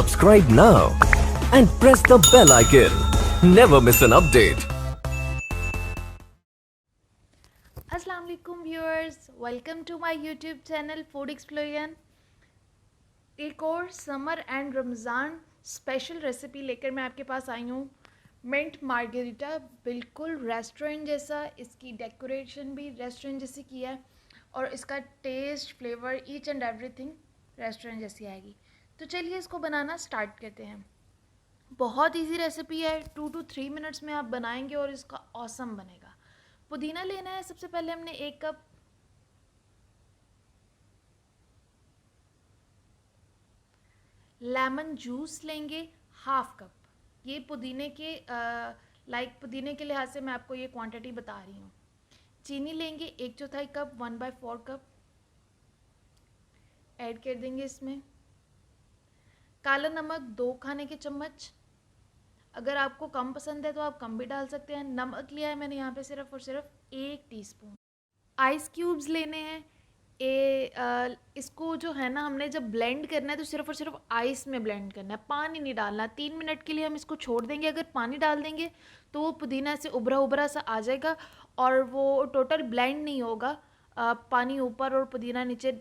Subscribe now and press the bell icon. Never miss an update. अस्सलाम वालेकुम viewers, welcome to my YouTube channel Food Explorian. एक और summer and Ramzan special recipe लेकर मैं आपके पास आई हूँ। मिंट मार्गेरिटा, बिल्कुल रेस्टोरेंट जैसा, इसकी डेकोरेशन भी रेस्टोरेंट जैसी की है और इसका taste, flavour, each and everything restaurant जैसी आएगी। तो चलिए इसको बनाना स्टार्ट करते हैं। बहुत इजी रेसिपी है, 2 to 3 मिनट्स में आप बनाएंगे और इसका ऑसम बनेगा। पुदीना लेना है, सबसे पहले हमने 1 कप, लेमन जूस लेंगे 1/2 कप। ये पुदीने के पुदीने के लिहाज से मैं आपको ये क्वांटिटी बता रही हूँ। चीनी लेंगे 1/4 कप, 1/4 कप ऐड कर देंगे इसमें। काला नमक 2 खाने के चम्मच, अगर आपको कम पसंद है तो आप कम भी डाल सकते हैं। नमक लिया है मैंने यहाँ पे सिर्फ और सिर्फ 1 टीस्पून। आइस क्यूब्स लेने हैं। इसको जो है ना, हमने जब ब्लेंड करना है तो सिर्फ और सिर्फ आइस में ब्लेंड करना है, पानी नहीं डालना। 3 मिनट के लिए हम इसको छोड़ देंगे। अगर पानी डाल देंगे तो वो पुदीना से उभरा उभरा सा आ जाएगा और वो टोटल ब्लेंड नहीं होगा। पानी ऊपर और पुदीना नीचे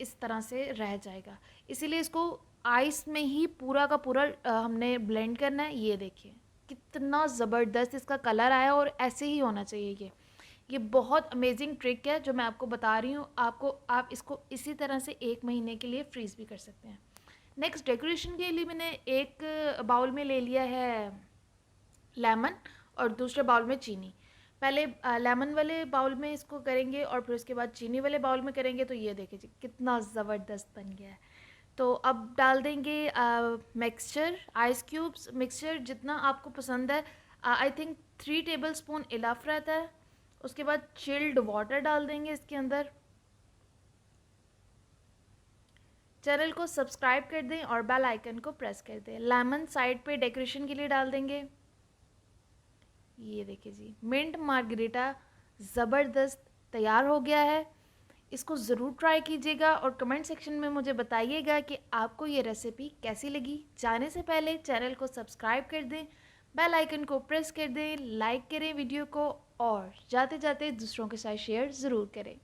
इस तरह से रह जाएगा। इसीलिए इसको आइस में ही पूरा का पूरा हमने ब्लेंड करना है। ये देखिए कितना ज़बरदस्त इसका कलर आया और ऐसे ही होना चाहिए। ये बहुत अमेजिंग ट्रिक है जो मैं आपको बता रही हूँ। आप इसको इसी तरह से 1 महीने के लिए फ्रीज़ भी कर सकते हैं। नेक्स्ट, डेकोरेशन के लिए मैंने एक बाउल में ले लिया है लेमन और दूसरे बाउल में चीनी। पहले लेमन वाले बाउल में इसको करेंगे और फिर उसके बाद चीनी वाले बाउल में करेंगे। तो ये देखिए जी कितना ज़बरदस्त बन गया है। तो अब डाल देंगे मिक्सचर, आइस क्यूब्स। मिक्सचर जितना आपको पसंद है, आई थिंक 3 टेबलस्पून इनफ रहता है। उसके बाद चिल्ड वाटर डाल देंगे इसके अंदर। चैनल को सब्सक्राइब कर दें और बेल आइकन को प्रेस कर दें। लेमन साइड पे डेकोरेशन के लिए डाल देंगे। ये देखिए जी, मिंट मार्गरेटा ज़बरदस्त तैयार हो गया है। इसको ज़रूर ट्राई कीजिएगा और कमेंट सेक्शन में मुझे बताइएगा कि आपको ये रेसिपी कैसी लगी। जाने से पहले चैनल को सब्सक्राइब कर दें, बेल आइकन को प्रेस कर दें, लाइक करें वीडियो को और जाते जाते दूसरों के साथ शेयर ज़रूर करें।